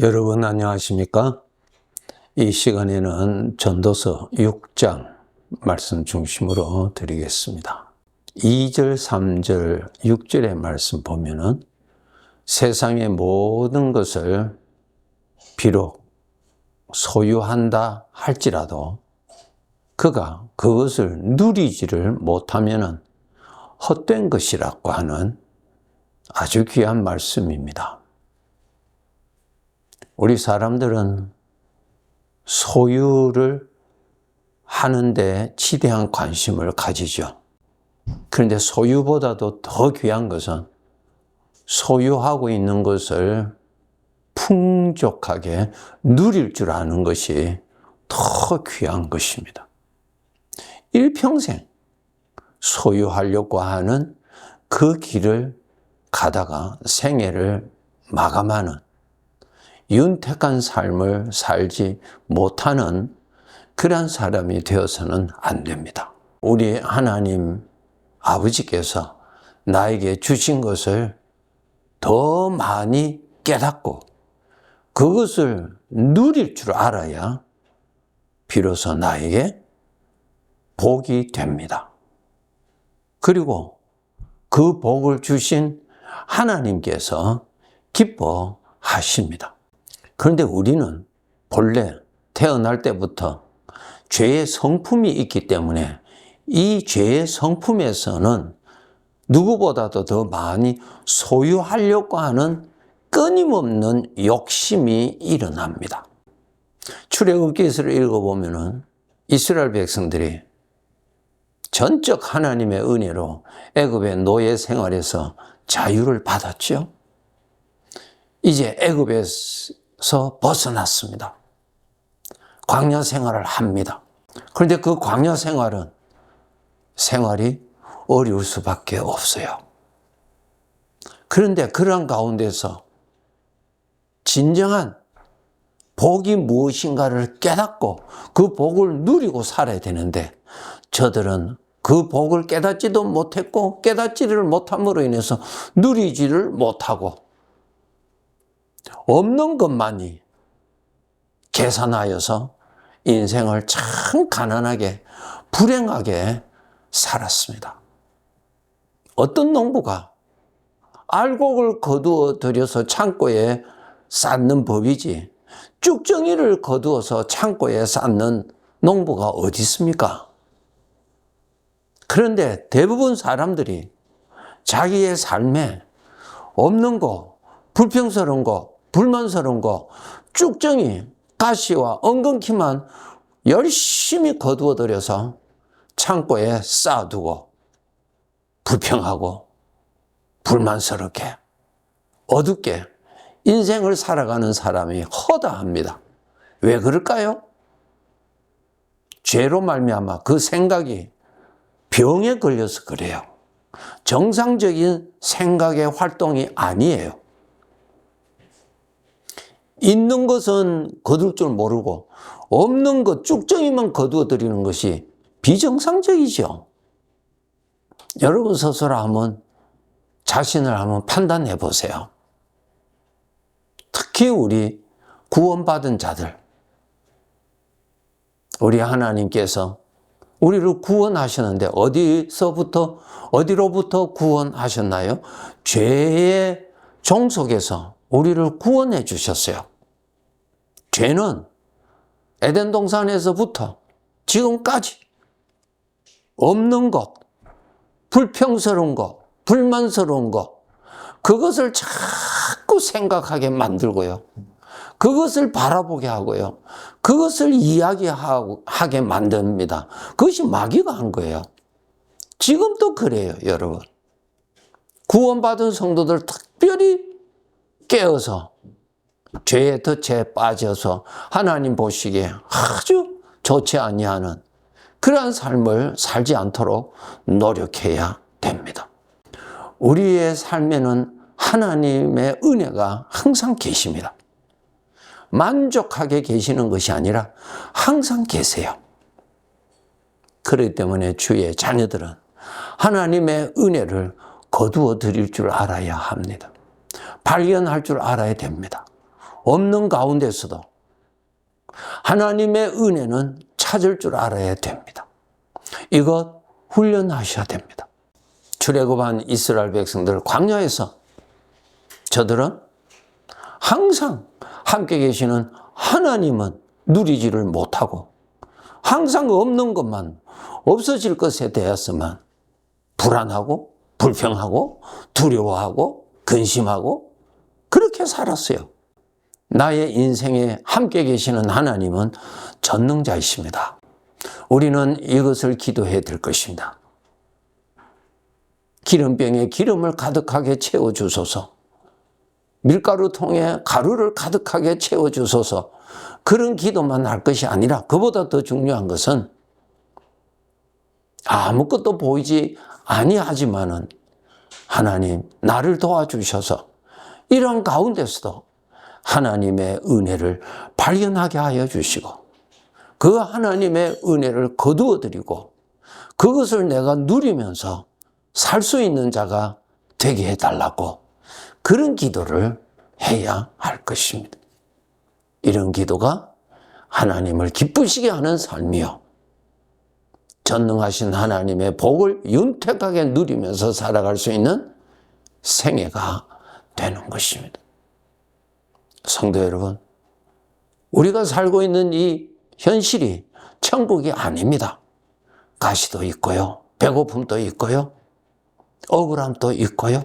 여러분 안녕하십니까? 이 시간에는 전도서 6장 말씀 중심으로 드리겠습니다. 2절, 3절, 6절의 말씀 보면은 세상의 모든 것을 비록 소유한다 할지라도 그가 그것을 누리지를 못하면은 헛된 것이라고 하는 아주 귀한 말씀입니다. 우리 사람들은 소유를 하는데 지대한 관심을 가지죠. 그런데 소유보다도 더 귀한 것은 소유하고 있는 것을 풍족하게 누릴 줄 아는 것이 더 귀한 것입니다. 일평생 소유하려고 하는 그 길을 가다가 생애를 마감하는 윤택한 삶을 살지 못하는 그런 사람이 되어서는 안 됩니다. 우리 하나님 아버지께서 나에게 주신 것을 더 많이 깨닫고 그것을 누릴 줄 알아야 비로소 나에게 복이 됩니다. 그리고 그 복을 주신 하나님께서 기뻐하십니다. 그런데 우리는 본래 태어날 때부터 죄의 성품이 있기 때문에 이 죄의 성품에서는 누구보다도 더 많이 소유하려고 하는 끊임없는 욕심이 일어납니다. 출애굽기서를 읽어보면은 이스라엘 백성들이 전적 하나님의 은혜로 애굽의 노예 생활에서 자유를 받았죠. 이제 애굽에서 벗어났습니다. 광야 생활을 합니다. 그런데 그 광야 생활이 어려울 수밖에 없어요. 그런데 그러한 가운데서 진정한 복이 무엇인가를 깨닫고 그 복을 누리고 살아야 되는데 저들은 그 복을 깨닫지도 못했고 깨닫지를 못함으로 인해서 누리지를 못하고 없는 것만이 계산하여서 인생을 참 가난하게 불행하게 살았습니다. 어떤 농부가 알곡을 거두어 들여서 창고에 쌓는 법이지 쭉정이를 거두어서 창고에 쌓는 농부가 어디 있습니까? 그런데 대부분 사람들이 자기의 삶에 없는 거, 불평스러운 거, 불만스러운 거, 쭉정이, 가시와 엉겅퀴만 열심히 거두어들여서 창고에 쌓아두고 불평하고 불만스럽게 어둡게 인생을 살아가는 사람이 허다합니다. 왜 그럴까요? 죄로 말미암아 그 생각이 병에 걸려서 그래요. 정상적인 생각의 활동이 아니에요. 있는 것은 거둘 줄 모르고 없는 것 쭉정이만 거두어 드리는 것이 비정상적이죠. 여러분 스스로 한번 자신을 한번 판단해 보세요. 특히 우리 구원받은 자들, 우리 하나님께서 우리를 구원하셨는데 어디로부터 구원하셨나요? 죄의 종속에서 우리를 구원해 주셨어요. 죄는 에덴 동산에서부터 지금까지 없는 것, 불평스러운 것, 불만스러운 것, 그것을 자꾸 생각하게 만들고요. 그것을 바라보게 하고요. 그것을 이야기하게 만듭니다. 그것이 마귀가 한 거예요. 지금도 그래요, 여러분. 구원받은 성도들 특별히 깨어서 죄의 덫에 빠져서 하나님 보시기에 아주 좋지 아니하는 그러한 삶을 살지 않도록 노력해야 됩니다. 우리의 삶에는 하나님의 은혜가 항상 계십니다. 만족하게 계시는 것이 아니라 항상 계세요. 그렇기 때문에 주의 자녀들은 하나님의 은혜를 거두어 드릴 줄 알아야 합니다. 발견할 줄 알아야 됩니다. 없는 가운데서도 하나님의 은혜는 찾을 줄 알아야 됩니다. 이것 훈련하셔야 됩니다. 출애굽한 이스라엘 백성들 광야에서 저들은 항상 함께 계시는 하나님은 누리지를 못하고 항상 없는 것만, 없어질 것에 대해서만 불안하고 불평하고 두려워하고 근심하고 그렇게 살았어요. 나의 인생에 함께 계시는 하나님은 전능자이십니다. 우리는 이것을 기도해야 될 것입니다. 기름병에 기름을 가득하게 채워주소서. 밀가루통에 가루를 가득하게 채워주소서. 그런 기도만 할 것이 아니라 그보다 더 중요한 것은 아무것도 보이지 아니하지만은 하나님 나를 도와주셔서 이런 가운데서도 하나님의 은혜를 발견하게 하여 주시고 그 하나님의 은혜를 거두어 드리고 그것을 내가 누리면서 살 수 있는 자가 되게 해달라고 그런 기도를 해야 할 것입니다. 이런 기도가 하나님을 기쁘시게 하는 삶이요. 전능하신 하나님의 복을 윤택하게 누리면서 살아갈 수 있는 생애가 되는 것입니다. 성도 여러분, 우리가 살고 있는 이 현실이 천국이 아닙니다. 가시도 있고요. 배고픔도 있고요. 억울함도 있고요.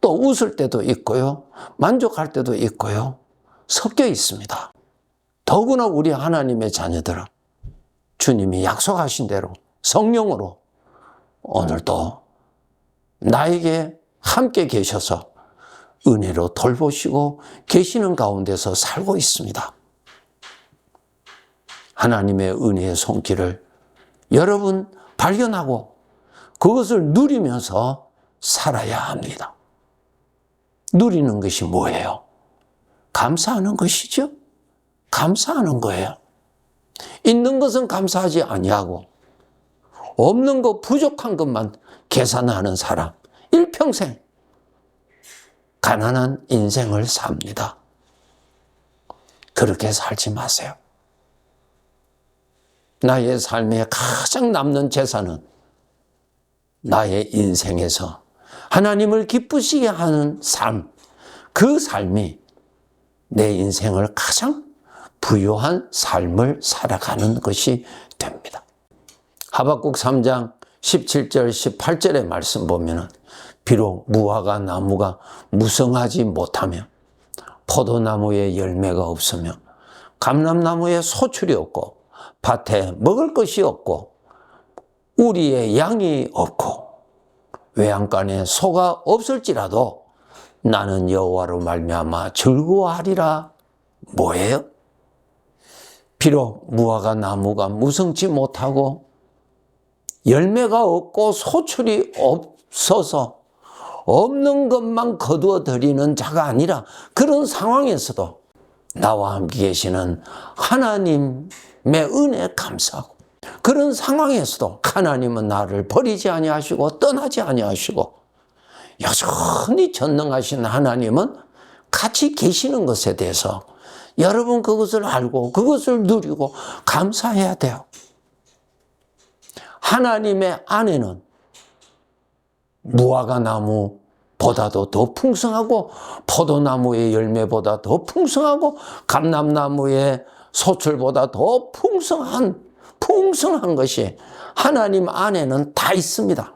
또 웃을 때도 있고요. 만족할 때도 있고요. 섞여 있습니다. 더구나 우리 하나님의 자녀들은 주님이 약속하신 대로 성령으로 오늘도 나에게 함께 계셔서 은혜로 돌보시고 계시는 가운데서 살고 있습니다. 하나님의 은혜의 손길을 여러분 발견하고 그것을 누리면서 살아야 합니다. 누리는 것이 뭐예요? 감사하는 것이죠. 감사하는 거예요. 있는 것은 감사하지 아니하고 없는 것, 부족한 것만 계산하는 사람, 일평생 가난한 인생을 삽니다. 그렇게 살지 마세요. 나의 삶에 가장 남는 재산은 나의 인생에서 하나님을 기쁘시게 하는 삶, 그 삶이 내 인생을 가장 부유한 삶을 살아가는 것이 됩니다. 하박국 3장 17절 18절의 말씀 보면은 비록 무화과 나무가 무성하지 못하며 포도나무에 열매가 없으며 감람나무에 소출이 없고 밭에 먹을 것이 없고 우리의 양이 없고 외양간에 소가 없을지라도 나는 여호와로 말미암아 즐거워하리라. 뭐예요? 비록 무화과 나무가 무성치 못하고 열매가 없고 소출이 없어서 없는 것만 거두어 드리는 자가 아니라 그런 상황에서도 나와 함께 계시는 하나님의 은혜에 감사하고 그런 상황에서도 하나님은 나를 버리지 아니하시고 떠나지 아니하시고 여전히 전능하신 하나님은 같이 계시는 것에 대해서 여러분 그것을 알고 그것을 누리고 감사해야 돼요. 하나님의 안에는 무화과 나무보다도 더 풍성하고 포도나무의 열매보다 더 풍성하고 감람나무의 소출보다 더 풍성한 것이 하나님 안에는 다 있습니다.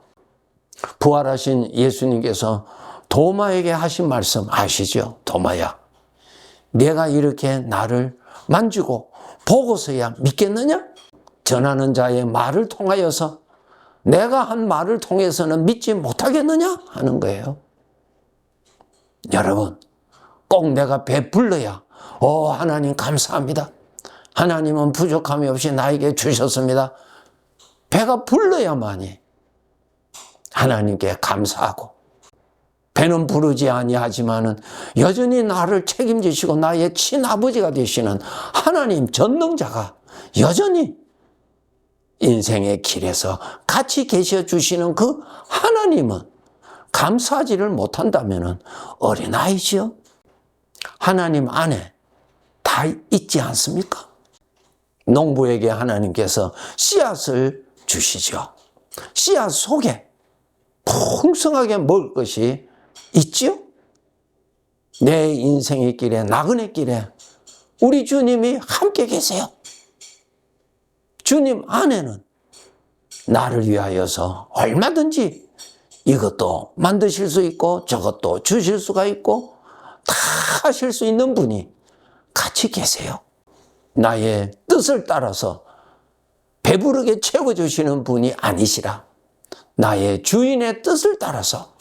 부활하신 예수님께서 도마에게 하신 말씀 아시죠? 도마야, 내가 이렇게 나를 만지고 보고서야 믿겠느냐? 전하는 자의 말을 통하여서 내가 한 말을 통해서는 믿지 못하겠느냐? 하는 거예요. 여러분, 꼭 내가 베풀러야 하나님 감사합니다. 하나님은 부족함이 없이 나에게 주셨습니다. 배가 불러야만이 하나님께 감사하고 배는 부르지 아니하지만은 여전히 나를 책임지시고 나의 친아버지가 되시는 하나님 전능자가 여전히 인생의 길에서 같이 계셔 주시는 그 하나님은 감사하지를 못한다면은 어린아이지요. 하나님 안에 다 있지 않습니까? 농부에게 하나님께서 씨앗을 주시죠. 씨앗 속에 풍성하게 먹을 것이 있지요? 내 인생의 길에, 나그네 길에 우리 주님이 함께 계세요. 주님 안에는 나를 위하여서 얼마든지 이것도 만드실 수 있고 저것도 주실 수가 있고 다 하실 수 있는 분이 같이 계세요. 나의 뜻을 따라서 배부르게 채워주시는 분이 아니시라. 나의 주인의 뜻을 따라서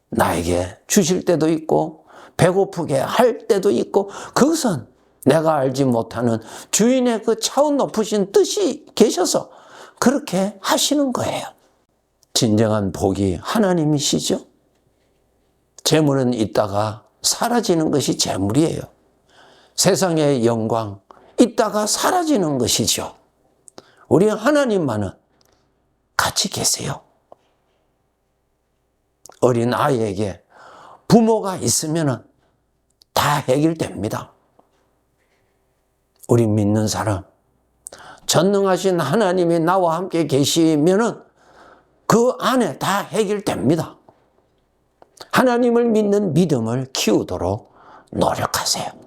나에게 주실 때도 있고 배고프게 할 때도 있고, 그것은 내가 알지 못하는 주인의 그 차원 높으신 뜻이 계셔서 그렇게 하시는 거예요. 진정한 복이 하나님이시죠. 재물은 있다가 사라지는 것이 재물이에요. 세상의 영광 있다가 사라지는 것이죠. 우리 하나님만은 같이 계세요. 어린 아이에게 부모가 있으면 다 해결됩니다. 우리 믿는 사람, 전능하신 하나님이 나와 함께 계시면 그 안에 다 해결됩니다. 하나님을 믿는 믿음을 키우도록 노력하세요.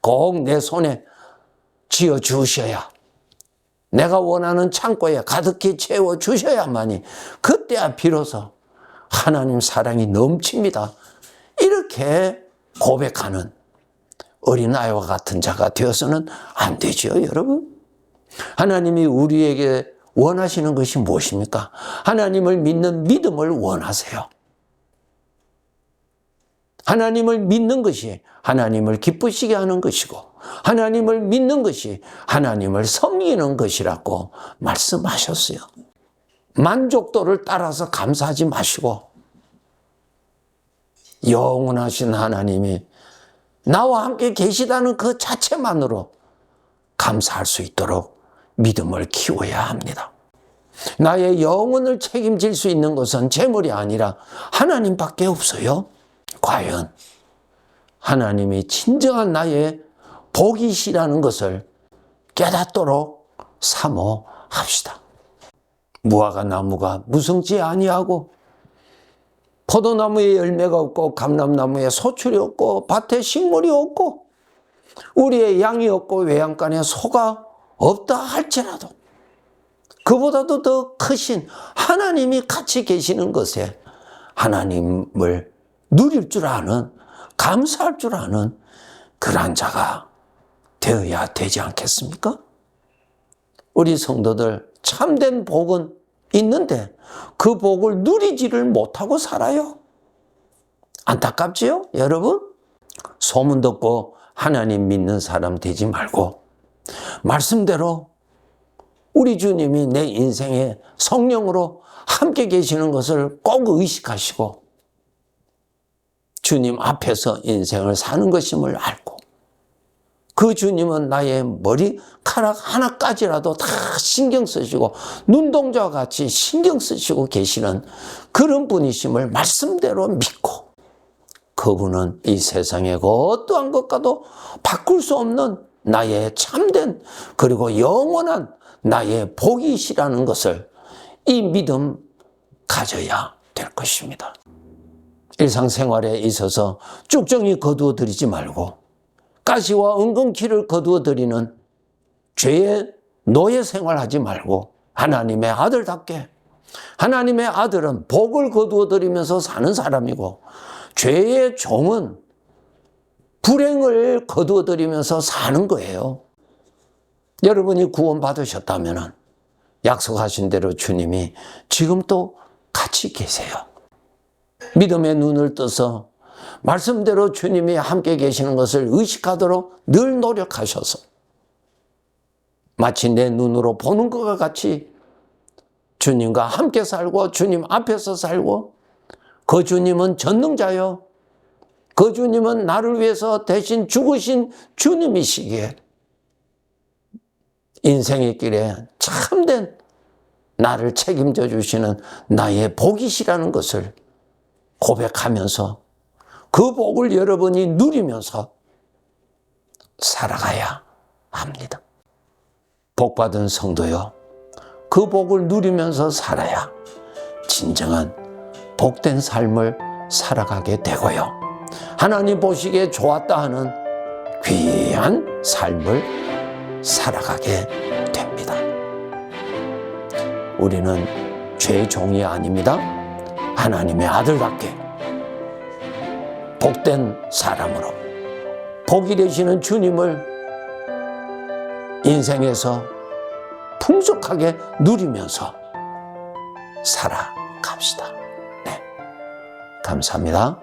꼭 내 손에 쥐어주셔야, 내가 원하는 창고에 가득히 채워주셔야만이 그때야 비로소 하나님 사랑이 넘칩니다. 이렇게 고백하는 어린아이와 같은 자가 되어서는 안 되죠, 여러분. 하나님이 우리에게 원하시는 것이 무엇입니까? 하나님을 믿는 믿음을 원하세요. 하나님을 믿는 것이 하나님을 기쁘시게 하는 것이고, 하나님을 믿는 것이 하나님을 섬기는 것이라고 말씀하셨어요. 만족도를 따라서 감사하지 마시고, 영원하신 하나님이 나와 함께 계시다는 그 자체만으로 감사할 수 있도록 믿음을 키워야 합니다. 나의 영혼을 책임질 수 있는 것은 재물이 아니라 하나님밖에 없어요. 과연 하나님이 진정한 나의 복이시라는 것을 깨닫도록 사모합시다. 무화과 나무가 무성치 아니하고 포도나무에 열매가 없고 감람나무에 소출이 없고 밭에 식물이 없고 우리의 양이 없고 외양간에 소가 없다 할지라도 그보다도 더 크신 하나님이 같이 계시는 것에 하나님을 누릴 줄 아는, 감사할 줄 아는 그런 자가 되어야 되지 않겠습니까? 우리 성도들 참된 복은 있는데 그 복을 누리지를 못하고 살아요. 안타깝지요, 여러분? 소문 듣고 하나님 믿는 사람 되지 말고 말씀대로 우리 주님이 내 인생에 성령으로 함께 계시는 것을 꼭 의식하시고 주님 앞에서 인생을 사는 것임을 알고, 그 주님은 나의 머리카락 하나까지라도 다 신경 쓰시고 눈동자와 같이 신경 쓰시고 계시는 그런 분이심을 말씀대로 믿고, 그분은 이 세상의 어떠한 것과도 바꿀 수 없는 나의 참된 그리고 영원한 나의 복이시라는 것을 이 믿음 가져야 될 것입니다. 일상생활에 있어서 쭉정이 거두어 드리지 말고 가시와 은근키를 거두어 드리는 죄의 노예 생활하지 말고 하나님의 아들답게, 하나님의 아들은 복을 거두어 드리면서 사는 사람이고 죄의 종은 불행을 거두어 드리면서 사는 거예요. 여러분이 구원받으셨다면 약속하신 대로 주님이 지금 또 같이 계세요. 믿음의 눈을 떠서 말씀대로 주님이 함께 계시는 것을 의식하도록 늘 노력하셔서 마치 내 눈으로 보는 것과 같이 주님과 함께 살고 주님 앞에서 살고, 그 주님은 전능자요, 그 주님은 나를 위해서 대신 죽으신 주님이시기에 인생의 길에 참된 나를 책임져 주시는 나의 복이시라는 것을 고백하면서 그 복을 여러분이 누리면서 살아가야 합니다. 복받은 성도요, 그 복을 누리면서 살아야 진정한 복된 삶을 살아가게 되고요, 하나님 보시기에 좋았다 하는 귀한 삶을 살아가게 됩니다. 우리는 죄의 종이 아닙니다. 하나님의 아들답게 복된 사람으로 복이 되시는 주님을 인생에서 풍족하게 누리면서 살아갑시다. 네, 감사합니다.